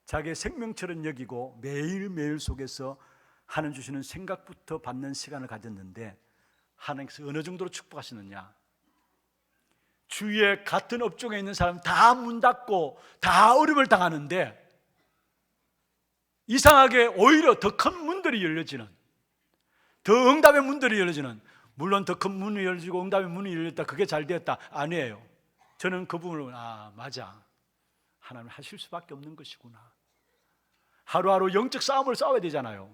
자기의 생명처럼 여기고 매일매일 속에서 하나님 주시는 생각부터 받는 시간을 가졌는데 하나님께서 어느 정도로 축복하시느냐, 주위에 같은 업종에 있는 사람 다 문 닫고 다 어려움을 당하는데 이상하게 오히려 더 큰 문들이 열려지는, 더 응답의 문들이 열려지는, 물론 더 큰 문이 열리고 응답의 문이 열렸다, 그게 잘 되었다 아니에요. 저는 그 부분을 맞아, 하나님 하실 수밖에 없는 것이구나. 하루하루 영적 싸움을 싸워야 되잖아요.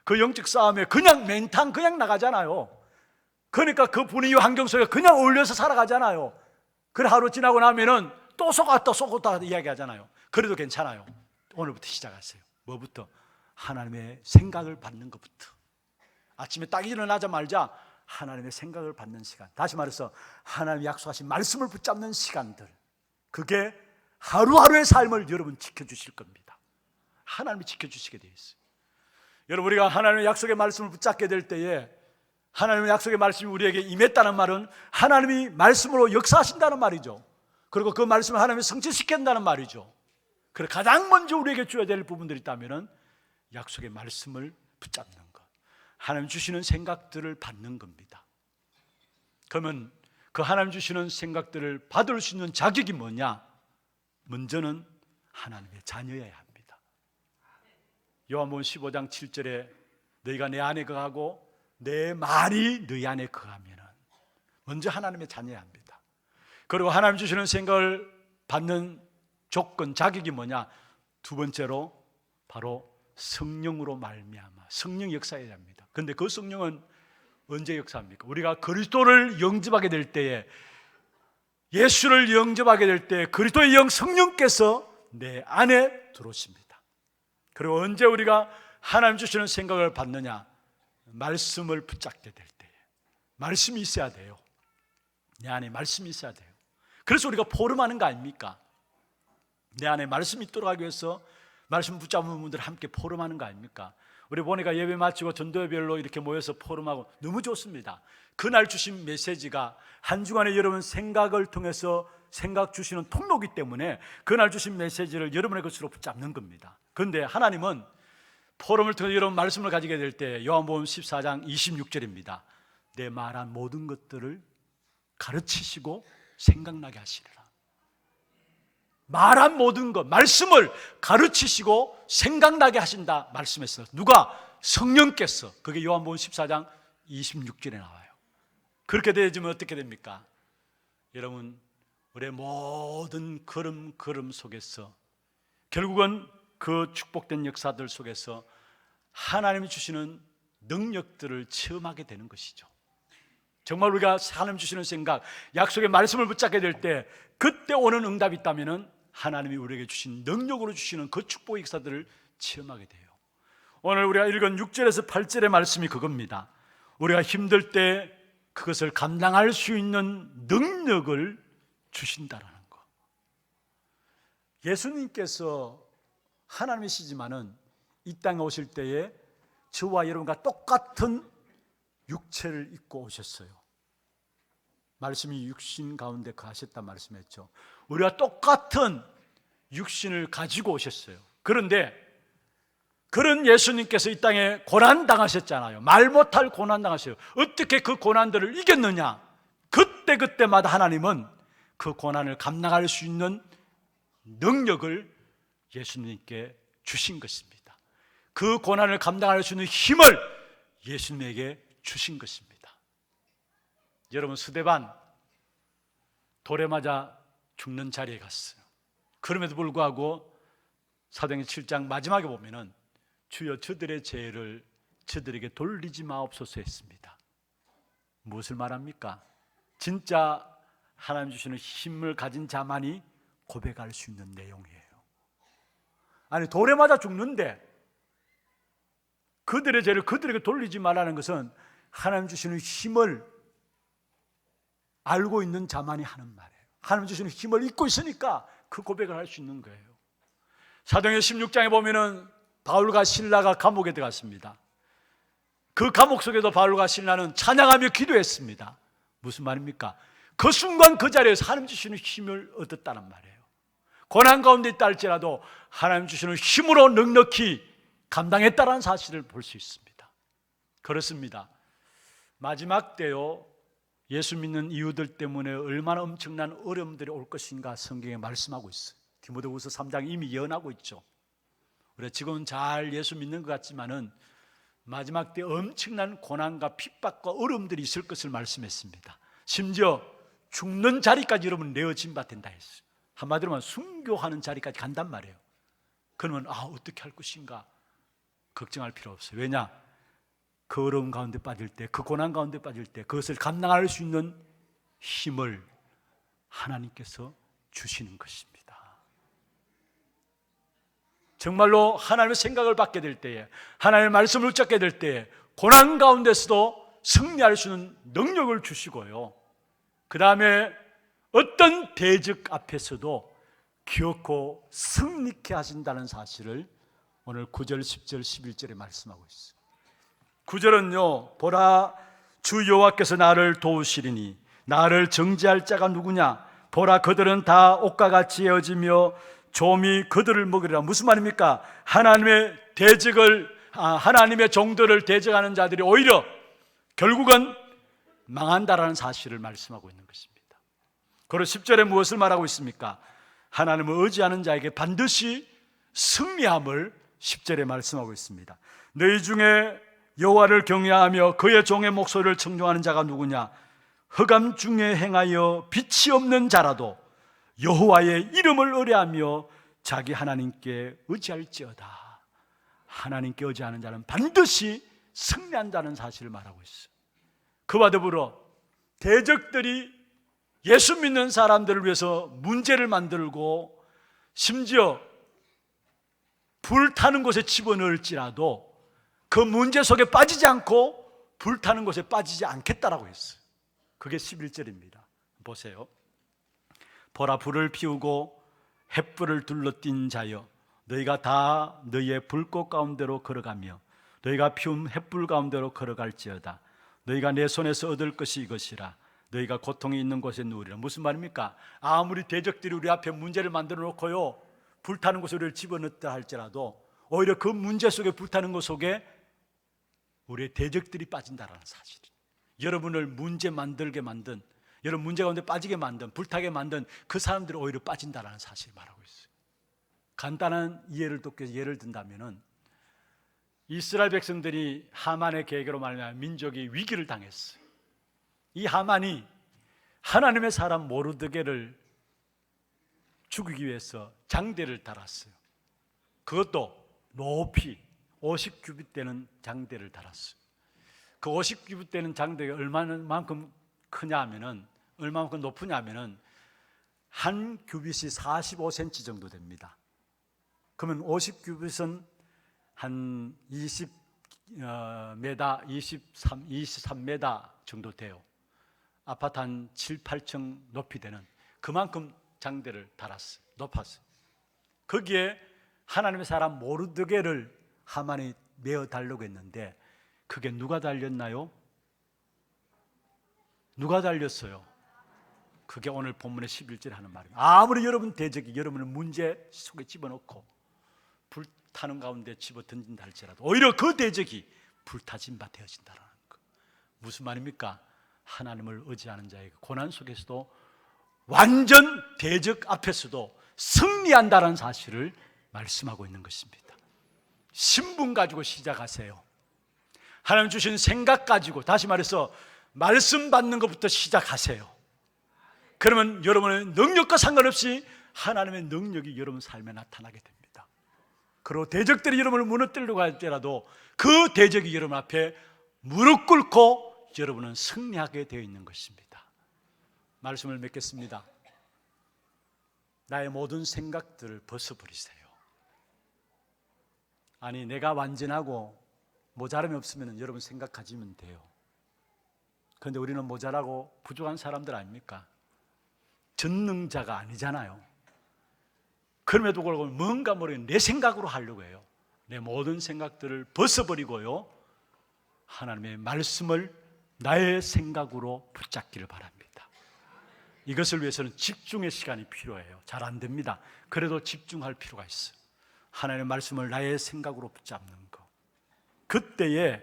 그 영적 싸움에 그냥 맹탕 그냥 나가잖아요. 그러니까 그 분위기 환경 속에 그냥 어울려서 살아가잖아요. 그래 하루 지나고 나면은 또 속았다 이야기하잖아요. 그래도 괜찮아요. 오늘부터 시작하세요. 뭐부터? 하나님의 생각을 받는 것부터. 아침에 딱 일어나자마자 하나님의 생각을 받는 시간, 다시 말해서 하나님이 약속하신 말씀을 붙잡는 시간들, 그게 하루하루의 삶을 여러분 지켜주실 겁니다. 하나님이 지켜주시게 되어 있어요. 여러분, 우리가 하나님의 약속의 말씀을 붙잡게 될 때에 하나님의 약속의 말씀이 우리에게 임했다는 말은 하나님이 말씀으로 역사하신다는 말이죠. 그리고 그 말씀을 하나님이 성취시킨다는 말이죠. 그래서 가장 먼저 우리에게 줘야 될 부분들이 있다면 약속의 말씀을 붙잡는 것, 하나님 주시는 생각들을 받는 겁니다. 그러면 그 하나님 주시는 생각들을 받을 수 있는 자격이 뭐냐? 먼저는 하나님의 자녀여야 합니다. 요한복음 15장 7절에 너희가 내 안에 거하고 내 말이 너희 안에 거하면 먼저 하나님의 자녀여야 합니다. 그리고 하나님 주시는 생각을 받는 조건, 자격이 뭐냐? 두 번째로 바로 성령으로 말미암아 성령 역사해야 합니다. 그런데 그 성령은 언제 역사합니까? 우리가 그리스도를 영접하게 될 때에, 예수를 영접하게 될 때 그리스도의 영 성령께서 내 안에 들어오십니다. 그리고 언제 우리가 하나님 주시는 생각을 받느냐? 말씀을 붙잡게 될 때에 말씀이 있어야 돼요. 내 안에 말씀이 있어야 돼요. 그래서 우리가 포럼하는 거 아닙니까? 내 안에 말씀이 있도록 하기 위해서 말씀 붙잡은 분들 함께 포럼하는 거 아닙니까? 우리 보니까 예배 마치고 전도회별로 이렇게 모여서 포럼하고 너무 좋습니다. 그날 주신 메시지가 한 주간에 여러분 생각을 통해서 생각 주시는 통로이기 때문에 그날 주신 메시지를 여러분의 것으로 붙잡는 겁니다. 그런데 하나님은 포럼을 통해 여러분 말씀을 가지게 될 때 요한복음 14장 26절입니다. 내 말한 모든 것들을 가르치시고 생각나게 하시리라. 말한 모든 것, 말씀을 가르치시고 생각나게 하신다 말씀했어요. 누가? 성령께서. 그게 요한복음 14장 26절에 나와요. 그렇게 되어지면 어떻게 됩니까? 여러분, 우리의 모든 걸음 속에서 결국은 그 축복된 역사들 속에서 하나님이 주시는 능력들을 체험하게 되는 것이죠. 정말 우리가 하나님 주시는 생각, 약속의 말씀을 붙잡게 될 때 그때 오는 응답이 있다면 하나님이 우리에게 주신 능력으로 주시는 그 축복의 역사들을 체험하게 돼요. 오늘 우리가 읽은 6절에서 8절의 말씀이 그겁니다. 우리가 힘들 때 그것을 감당할 수 있는 능력을 주신다라는 거. 예수님께서 하나님이시지만은 이 땅에 오실 때에 저와 여러분과 똑같은 육체를 입고 오셨어요. 말씀이 육신 가운데 거하셨단 말씀했죠. 우리가 똑같은 육신을 가지고 오셨어요. 그런데 그런 예수님께서 이 땅에 고난당하셨잖아요. 말 못할 고난당하셨어요. 어떻게 그 고난들을 이겼느냐? 그때마다 하나님은 그 고난을 감당할 수 있는 능력을 예수님께 주신 것입니다. 그 고난을 감당할 수 있는 힘을 예수님에게 주신 것입니다. 여러분, 스데반 돌에 맞아 죽는 자리에 갔어요. 그럼에도 불구하고 사도행전 7장 마지막에 보면은 주여 저들의 죄를 저들에게 돌리지 마옵소서 했습니다. 무엇을 말합니까? 진짜 하나님 주시는 힘을 가진 자만이 고백할 수 있는 내용이에요. 아니 돌에 맞아 죽는데 그들의 죄를 그들에게 돌리지 말라는 것은 하나님 주시는 힘을 알고 있는 자만이 하는 말이에요. 하나님 주시는 힘을 잊고 있으니까 그 고백을 할 수 있는 거예요. 사도행전 16장에 보면은 바울과 신라가 감옥에 들어갔습니다. 그 감옥 속에도 바울과 신라는 찬양하며 기도했습니다. 무슨 말입니까? 그 순간 그 자리에서 하나님 주시는 힘을 얻었다는 말이에요. 고난 가운데 있다 할지라도 하나님 주시는 힘으로 넉넉히 감당했다는 사실을 볼 수 있습니다. 그렇습니다. 마지막 때요, 예수 믿는 이유들 때문에 얼마나 엄청난 어려움들이 올 것인가 성경에 말씀하고 있어요. 디모데후서 3장 이미 예언하고 있죠. 그래 지금은 잘 예수 믿는 것 같지만은 마지막 때 엄청난 고난과 핍박과 어려움들이 있을 것을 말씀했습니다. 심지어 죽는 자리까지 여러분 내어진 바 된다 했어요. 한마디로 말하면 순교하는 자리까지 간단 말이에요. 그러면 어떻게 할 것인가 걱정할 필요 없어요. 왜냐? 그 어려움 가운데 빠질 때, 그 고난 가운데 빠질 때 그것을 감당할 수 있는 힘을 하나님께서 주시는 것입니다. 정말로 하나님의 생각을 받게 될 때에, 하나님의 말씀을 붙잡게 될 때에 고난 가운데서도 승리할 수 있는 능력을 주시고요, 그 다음에 어떤 대적 앞에서도 기어코 승리케 하신다는 사실을 오늘 9절, 10절, 11절에 말씀하고 있어요. 9절은요, 보라 주 여호와께서 나를 도우시리니 나를 정죄할 자가 누구냐? 보라 그들은 다 옥과 같이 헤어지며 좀이 그들을 먹으리라. 무슨 말입니까? 하나님의 대적을, 하나님의 종들을 대적하는 자들이 오히려 결국은 망한다라는 사실을 말씀하고 있는 것입니다. 그리고 10절에 무엇을 말하고 있습니까? 하나님을 의지하는 자에게 반드시 승리함을 10절에 말씀하고 있습니다. 너희 중에 여호와를 경외하며 그의 종의 목소리를 청종하는 자가 누구냐? 흑암 중에 행하여 빛이 없는 자라도 여호와의 이름을 의뢰하며 자기 하나님께 의지할지어다. 하나님께 의지하는 자는 반드시 승리한다는 사실을 말하고 있어요. 그와 더불어 대적들이 예수 믿는 사람들을 위해서 문제를 만들고 심지어 불타는 곳에 집어넣을지라도 그 문제 속에 빠지지 않고 불타는 곳에 빠지지 않겠다라고 했어요. 그게 11절입니다. 보세요. 보라 불을 피우고 횃불을 둘러띈 자여, 너희가 다 너희의 불꽃 가운데로 걸어가며 너희가 피운 횃불 가운데로 걸어갈지어다. 너희가 내 손에서 얻을 것이 이것이라. 너희가 고통이 있는 곳에 누우리라. 무슨 말입니까? 아무리 대적들이 우리 앞에 문제를 만들어 놓고요, 불타는 곳에 우리를 집어넣다 할지라도 오히려 그 문제 속에, 불타는 것 속에 우리의 대적들이 빠진다는 사실. 여러분을 문제 만들게 만든, 여러분 문제 가운데 빠지게 만든, 불타게 만든 그 사람들이 오히려 빠진다는 사실을 말하고 있어요. 간단한 이해를 돕기 위해서 예를 든다면은, 이스라엘 백성들이 하만의 계획으로 말하면 민족이 위기를 당했어요. 이 하만이 하나님의 사람 모르드게를 죽이기 위해서 장대를 달았어요. 그것도 높이 50규빗 되는 장대를 달았어요. 그 50규빗 되는 장대가 얼마만큼 크냐 하면은, 얼마만큼 높으냐 하면은 한 규빗이 45cm 정도 됩니다. 그러면 50규빗은 한 23m 정도 돼요. 아파트 한 7, 8층 높이 되는 그만큼 장대를 달았어요. 높았어요. 거기에 하나님의 사람 모르드게를 하만이 메어 달라고 했는데, 그게 누가 달렸나요? 누가 달렸어요? 그게 오늘 본문의 11절에 하는 말입니다. 아무리 여러분 대적이 여러분을 문제 속에 집어넣고 불타는 가운데 집어 던진다 할지라도 오히려 그 대적이 불타진 바 되어진다는 것. 무슨 말입니까? 하나님을 의지하는 자에게 고난 속에서도, 완전 대적 앞에서도 승리한다는 사실을 말씀하고 있는 것입니다. 신분 가지고 시작하세요. 하나님 주신 생각 가지고, 다시 말해서 말씀 받는 것부터 시작하세요. 그러면 여러분의 능력과 상관없이 하나님의 능력이 여러분 삶에 나타나게 됩니다. 그리고 대적들이 여러분을 무너뜨리려고 할지라도 그 대적이 여러분 앞에 무릎 꿇고 여러분은 승리하게 되어 있는 것입니다. 말씀을 맺겠습니다. 나의 모든 생각들을 벗어버리세요. 아니, 내가 완전하고 모자람이 없으면 여러분 생각하시면 돼요. 그런데 우리는 모자라고 부족한 사람들 아닙니까? 전능자가 아니잖아요. 그럼에도 불구하고 뭔가 모르게 내 생각으로 하려고 해요. 내 모든 생각들을 벗어버리고요, 하나님의 말씀을 나의 생각으로 붙잡기를 바랍니다. 이것을 위해서는 집중의 시간이 필요해요. 잘 안 됩니다. 그래도 집중할 필요가 있어요. 하나님의 말씀을 나의 생각으로 붙잡는 것, 그때에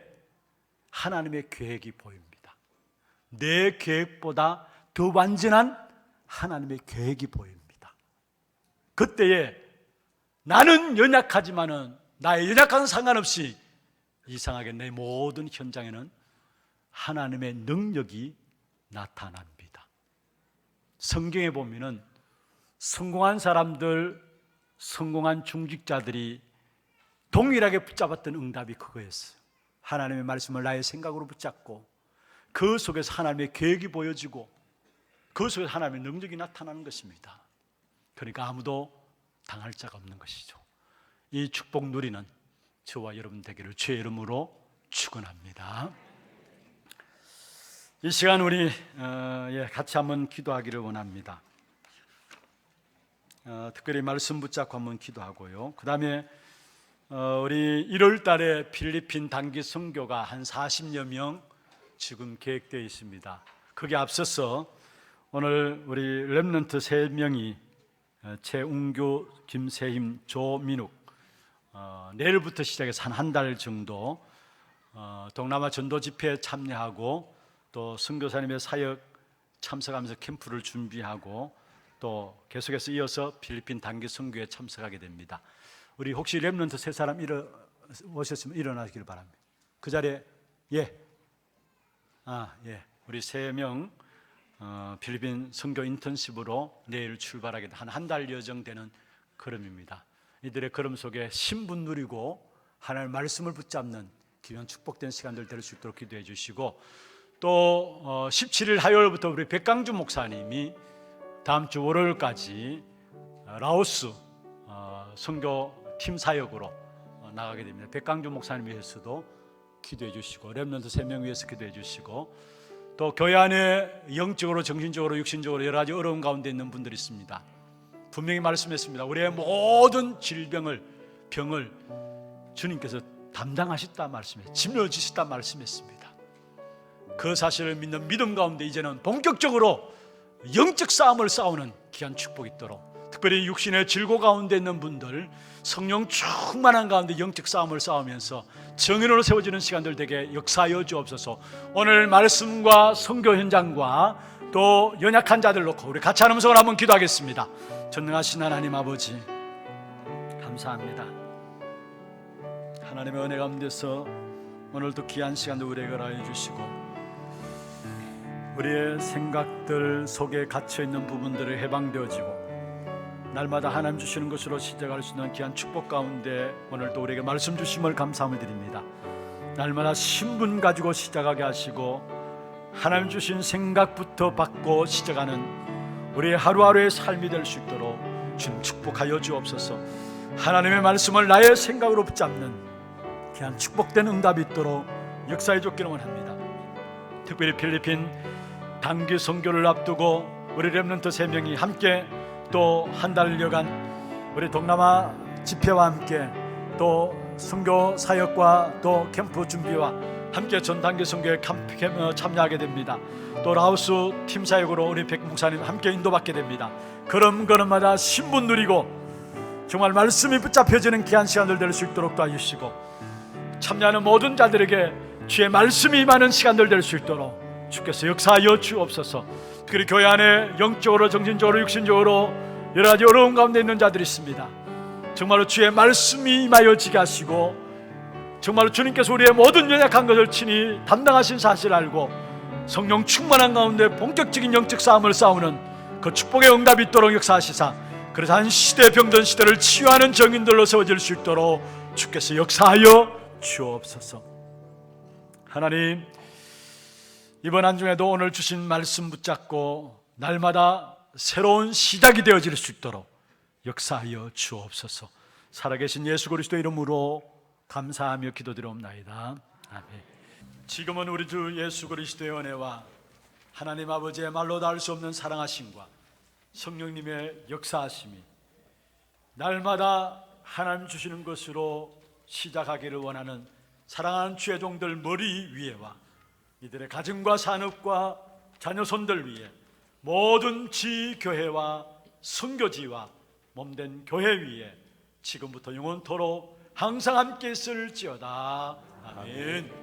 하나님의 계획이 보입니다. 내 계획보다 더 완전한 하나님의 계획이 보입니다. 그때에 나는 연약하지만은 나의 연약한 상관없이 이상하게 내 모든 현장에는 하나님의 능력이 나타납니다. 성경에 보면은 성공한 사람들, 성공한 중직자들이 동일하게 붙잡았던 응답이 그거였어요. 하나님의 말씀을 나의 생각으로 붙잡고 그 속에서 하나님의 계획이 보여지고 그 속에서 하나님의 능력이 나타나는 것입니다. 그러니까 아무도 당할 자가 없는 것이죠. 이 축복 누리는 저와 여러분 되기를 주의 이름으로 축원합니다. 이 시간 우리 같이 한번 기도하기를 원합니다. 특별히 말씀 붙잡고 한번 기도하고요. 그 다음에 우리 1월 달에 필리핀 단기 선교가 한 40여 명 지금 계획되어 있습니다. 거기에 앞서서 오늘 우리 렘넌트 3명이 최웅규, 김세임, 조민욱 내일부터 시작해서 한 달 정도 동남아 전도 집회에 참여하고 또 선교사님의 사역 참석하면서 캠프를 준비하고 또 계속해서 이어서 필리핀 단기 선교에 참석하게 됩니다. 우리 혹시 렘넌트 3사람 오셨으면 일어나시길 바랍니다. 그 자리에 우리 3명 필리핀 선교 인턴십으로 내일 출발하게 한 달 여정되는 걸음입니다. 이들의 걸음 속에 신분 누리고 하나님의 말씀을 붙잡는 귀한 축복된 시간들 될 수 있도록 기도해 주시고, 또 17일 화요일부터 우리 백강주 목사님이 다음 주 월요일까지 라오스 선교 팀 사역으로 나가게 됩니다. 백강주 목사님 위해서도 기도해 주시고, 렘넌트 3명 위해서 기도해 주시고, 또 교회 안에 영적으로, 정신적으로, 육신적으로 여러 가지 어려운 가운데 있는 분들이 있습니다. 분명히 말씀했습니다. 우리의 모든 병을 주님께서 담당하셨다 말씀했습니다. 짊어지셨다 말씀했습니다. 그 사실을 믿는 믿음 가운데 이제는 본격적으로 영적 싸움을 싸우는 귀한 축복이 있도록, 특별히 육신의 질고 가운데 있는 분들 성령 충만한 가운데 영적 싸움을 싸우면서 정인으로 세워지는 시간들 되게 역사하여 주옵소서. 오늘 말씀과 선교 현장과 또 연약한 자들 놓고 우리 같이 한 음성을 한번 기도하겠습니다. 전능하신 하나님 아버지, 감사합니다. 하나님의 은혜 가운데서 오늘도 귀한 시간도 우리에게 허락해 주시고, 우리의 생각들 속에 갇혀있는 부분들이 해방되어지고 날마다 하나님 주시는 것으로 시작할 수 있는 귀한 축복 가운데 오늘도 우리에게 말씀 주심을 감사함을 드립니다. 날마다 신분 가지고 시작하게 하시고 하나님 주신 생각부터 받고 시작하는 우리의 하루하루의 삶이 될 수 있도록 주님 축복하여 주옵소서. 하나님의 말씀을 나의 생각으로 붙잡는 귀한 축복된 응답이 있도록 역사해 줬기를 원합니다. 특별히 필리핀 단기 선교를 앞두고 우리 렘넌트 3명이 함께 또 한 달여간 우리 동남아 집회와 함께 또 선교 사역과 또 캠프 준비와 함께 전단기 선교에 참여하게 됩니다. 또 라오스 팀 사역으로 우리 백 목사님 함께 인도받게 됩니다. 걸음걸음마다 신분 누리고 정말 말씀이 붙잡혀지는 귀한 시간들 될 수 있도록 도와주시고, 참여하는 모든 자들에게 주의 말씀이 임하는 시간들 될 수 있도록 주께서 역사하여 주옵소서. 특히 교회 안에 영적으로, 정신적으로, 육신적으로 여러 가지 어려운 가운데 있는 자들이 있습니다. 정말로 주의 말씀이 임하여 지게 하시고, 정말로 주님께서 우리의 모든 연약한 것을 친히 담당하신 사실을 알고 성령 충만한 가운데 본격적인 영적 싸움을 싸우는 그 축복의 응답이 있도록 역사하시사, 그래서 한 시대 병든 시대를 치유하는 정인들로 세워질 수 있도록 주께서 역사하여 주옵소서. 하나님, 이번 한 중에도 오늘 주신 말씀 붙잡고 날마다 새로운 시작이 되어질 수 있도록 역사하여 주옵소서. 살아계신 예수 그리스도 이름으로 감사하며 기도드리옵나이다. 아멘. 지금은 우리 주 예수 그리스도의 은혜와 하나님 아버지의 말로 다 할 수 없는 사랑하심과 성령님의 역사하심이 날마다 하나님 주시는 것으로 시작하기를 원하는 사랑하는 주의 종들 머리 위에와 이들의 가정과 산업과 자녀손들 위에 모든 지교회와 선교지와 몸된 교회 위에 지금부터 영원토록 항상 함께 있을지어다. 아멘.